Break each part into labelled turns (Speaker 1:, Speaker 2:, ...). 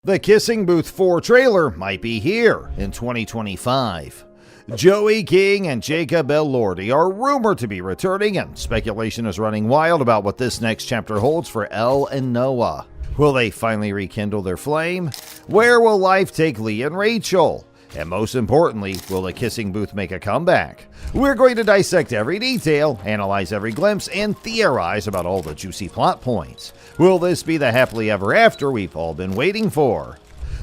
Speaker 1: The Kissing Booth 4 trailer might be here in 2025. Joey King and Jacob Elordi are rumored to be returning, and speculation is running wild about what this next chapter holds for Elle and Noah. Will they finally rekindle their flame? Where will life take Lee and Rachel? And most importantly, will the Kissing Booth make a comeback? We're going to dissect every detail, analyze every glimpse, and theorize about all the juicy plot points. Will this be the happily ever after we've all been waiting for?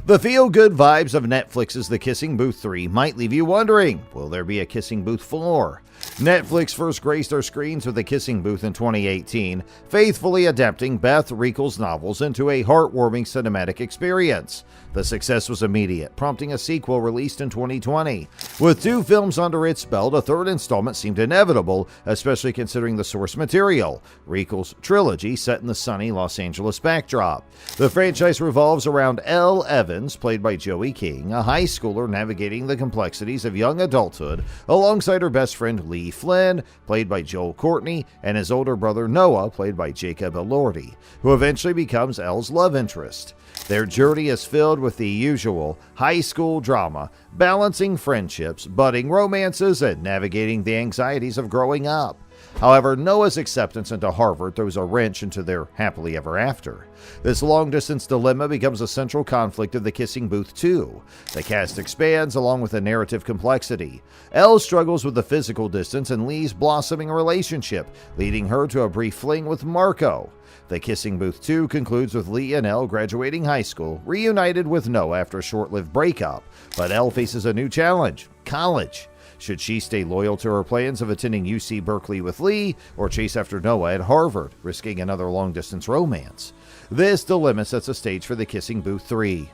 Speaker 1: The feel-good vibes of Netflix's The Kissing Booth 3 might leave you wondering, will there be a Kissing Booth 4? Netflix first graced our screens with The Kissing Booth in 2018, faithfully adapting Beth Reekle's novels into a heartwarming cinematic experience. The success was immediate, prompting a sequel released in 2020. With 2 films under its belt, a third installment seemed inevitable, especially considering the source material, Reekle's trilogy set in the sunny Los Angeles backdrop. The franchise revolves around Elle Evans, played by Joey King, a high schooler navigating the complexities of young adulthood, alongside her best friend Lee Flynn, played by Joel Courtney, and his older brother Noah, played by Jacob Elordi, who eventually becomes Elle's love interest. Their journey is filled with the usual high school drama, balancing friendships, budding romances, and navigating the anxieties of growing up. However, Noah's acceptance into Harvard throws a wrench into their happily ever after. This long-distance dilemma becomes a central conflict of The Kissing Booth 2. The cast expands along with the narrative complexity. Elle struggles with the physical distance and Lee's blossoming relationship, leading her to a brief fling with Marco. The Kissing Booth 2 concludes with Lee and Elle graduating high school, reunited with Noah after a short-lived breakup. But Elle faces a new challenge: college. Should she stay loyal to her plans of attending UC Berkeley with Lee, or chase after Noah at Harvard, risking another long-distance romance? This dilemma sets a stage for The Kissing Booth 3.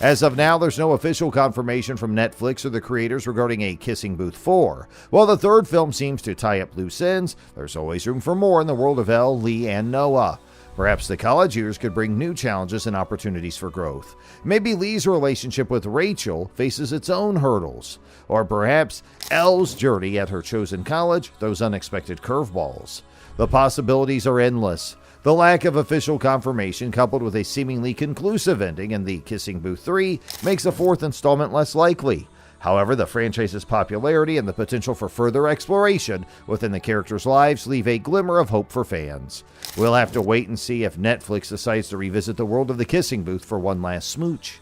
Speaker 1: As of now, there's no official confirmation from Netflix or the creators regarding a Kissing Booth 4. While the third film seems to tie up loose ends, there's always room for more in the world of Elle, Lee, and Noah. Perhaps the college years could bring new challenges and opportunities for growth. Maybe Lee's relationship with Rachel faces its own hurdles. Or perhaps Elle's journey at her chosen college throws unexpected curveballs. The possibilities are endless. The lack of official confirmation, coupled with a seemingly conclusive ending in The Kissing Booth 3, makes a fourth installment less likely. However, the franchise's popularity and the potential for further exploration within the characters' lives leave a glimmer of hope for fans. We'll have to wait and see if Netflix decides to revisit the world of The Kissing Booth for one last smooch.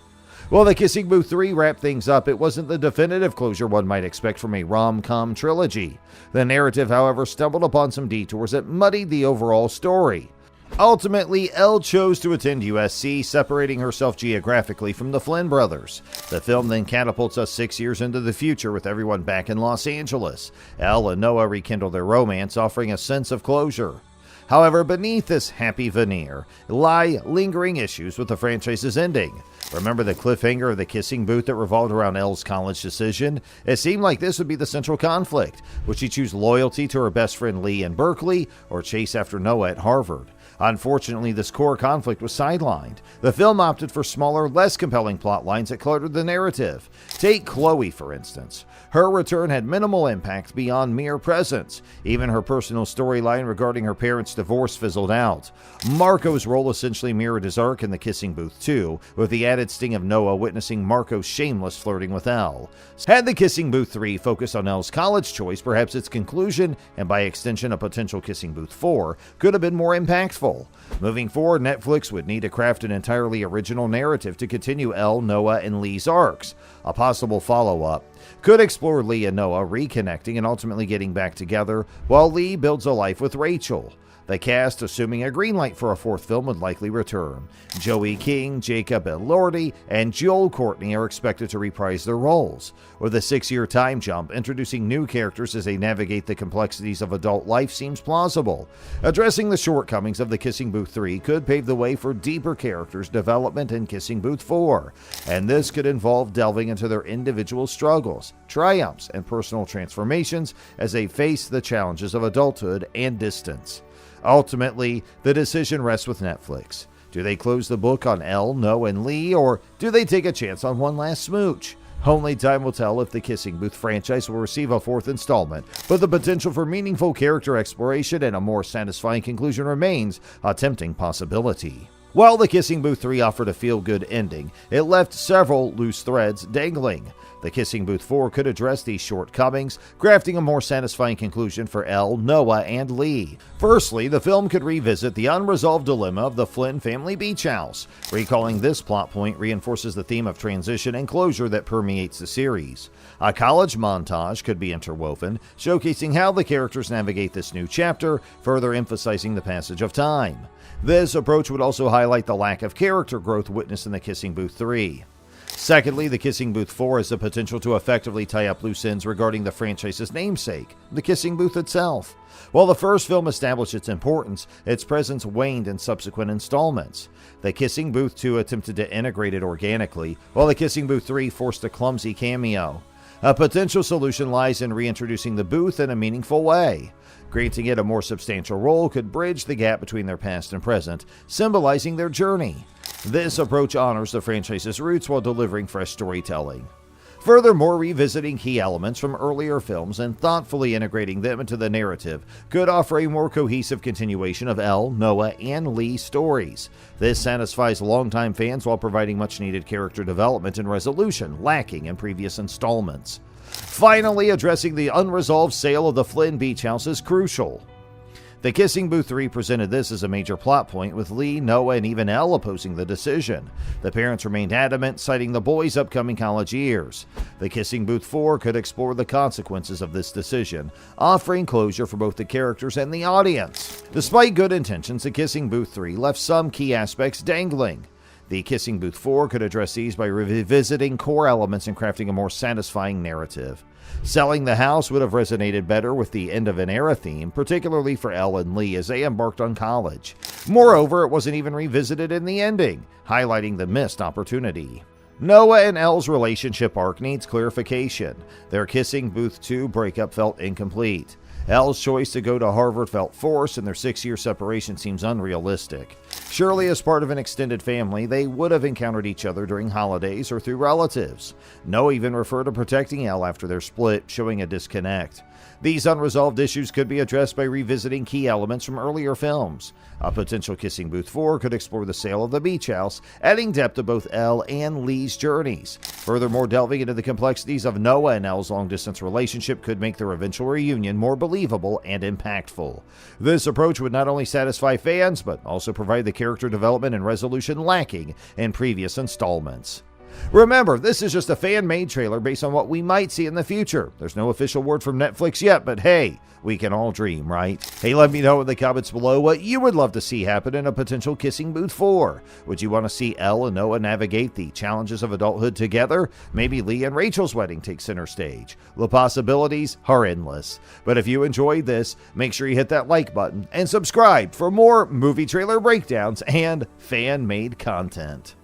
Speaker 1: While The Kissing Booth 3 wrapped things up, it wasn't the definitive closure one might expect from a rom-com trilogy. The narrative, however, stumbled upon some detours that muddied the overall story. Ultimately, Elle chose to attend USC, separating herself geographically from the Flynn brothers. The film then catapults us 6 years into the future with everyone back in Los Angeles. Elle and Noah rekindle their romance, offering a sense of closure. However, beneath this happy veneer lie lingering issues with the franchise's ending. Remember the cliffhanger of The Kissing Booth that revolved around Elle's college decision? It seemed like this would be the central conflict. Would she choose loyalty to her best friend Lee in Berkeley, or chase after Noah at Harvard? Unfortunately, this core conflict was sidelined. The film opted for smaller, less compelling plot lines that cluttered the narrative. Take Chloe, for instance. Her return had minimal impact beyond mere presence. Even her personal storyline regarding her parents' divorce fizzled out. Marco's role essentially mirrored his arc in The Kissing Booth 2, with the added sting of Noah witnessing Marco's shameless flirting with Elle. Had The Kissing Booth 3 focused on Elle's college choice, perhaps its conclusion, and by extension a potential Kissing Booth 4, could have been more impactful. Moving forward, Netflix would need to craft an entirely original narrative to continue Elle, Noah, and Lee's arcs. A possible follow-up could explore Lee and Noah reconnecting and ultimately getting back together, while Lee builds a life with Rachel. The cast, assuming a green light for a fourth film, would likely return. Joey King, Jacob Elordi, and Joel Courtney are expected to reprise their roles. With a 6-year time jump, introducing new characters as they navigate the complexities of adult life seems plausible. Addressing the shortcomings of The Kissing Booth 3 could pave the way for deeper characters' development in Kissing Booth 4, and this could involve delving into their individual struggles, triumphs, and personal transformations as they face the challenges of adulthood and distance. Ultimately, the decision rests with Netflix. Do they close the book on Elle, Noah, and Lee, or do they take a chance on one last smooch? Only time will tell if the Kissing Booth franchise will receive a fourth installment, but the potential for meaningful character exploration and a more satisfying conclusion remains a tempting possibility. While The Kissing Booth 3 offered a feel-good ending, it left several loose threads dangling. The Kissing Booth 4 could address these shortcomings, crafting a more satisfying conclusion for Elle, Noah, and Lee. Firstly, the film could revisit the unresolved dilemma of the Flynn family beach house. Recalling this plot point reinforces the theme of transition and closure that permeates the series. A college montage could be interwoven, showcasing how the characters navigate this new chapter, further emphasizing the passage of time. This approach would also highlight the lack of character growth witnessed in The Kissing Booth 3. Secondly, The Kissing Booth 4 has the potential to effectively tie up loose ends regarding the franchise's namesake, The Kissing Booth itself. While the first film established its importance, its presence waned in subsequent installments. The Kissing Booth 2 attempted to integrate it organically, while The Kissing Booth 3 forced a clumsy cameo. A potential solution lies in reintroducing the booth in a meaningful way. Granting it a more substantial role could bridge the gap between their past and present, symbolizing their journey. This approach honors the franchise's roots while delivering fresh storytelling. Furthermore, revisiting key elements from earlier films and thoughtfully integrating them into the narrative could offer a more cohesive continuation of Elle, Noah, and Lee's stories. This satisfies longtime fans while providing much-needed character development and resolution lacking in previous installments. Finally, addressing the unresolved sale of the Flynn beach house is crucial. The Kissing Booth 3 presented this as a major plot point, with Lee, Noah, and even Elle opposing the decision. The parents remained adamant, citing the boys' upcoming college years. The Kissing Booth 4 could explore the consequences of this decision, offering closure for both the characters and the audience. Despite good intentions, The Kissing Booth 3 left some key aspects dangling. The Kissing Booth 4 could address these by revisiting core elements and crafting a more satisfying narrative. Selling the house would have resonated better with the end of an era theme, particularly for Elle and Lee as they embarked on college. Moreover, it wasn't even revisited in the ending, highlighting the missed opportunity. Noah and Elle's relationship arc needs clarification. Their Kissing Booth 2 breakup felt incomplete. Elle's choice to go to Harvard felt forced, and their 6-year separation seems unrealistic. Surely, as part of an extended family, they would have encountered each other during holidays or through relatives. Noah even referred to protecting Elle after their split, showing a disconnect. These unresolved issues could be addressed by revisiting key elements from earlier films. A potential Kissing Booth 4 could explore the sale of the beach house, adding depth to both Elle and Lee's journeys. Furthermore, delving into the complexities of Noah and Elle's long-distance relationship could make their eventual reunion more believable and impactful. This approach would not only satisfy fans, but also provide the character development and resolution lacking in previous installments. Remember, this is just a fan-made trailer based on what we might see in the future. There's no official word from Netflix yet, but hey, we can all dream, right? Hey, let me know in the comments below what you would love to see happen in a potential Kissing Booth 4. Would you want to see Elle and Noah navigate the challenges of adulthood together? Maybe Lee and Rachel's wedding takes center stage. The possibilities are endless. But if you enjoyed this, make sure you hit that like button and subscribe for more movie trailer breakdowns and fan-made content.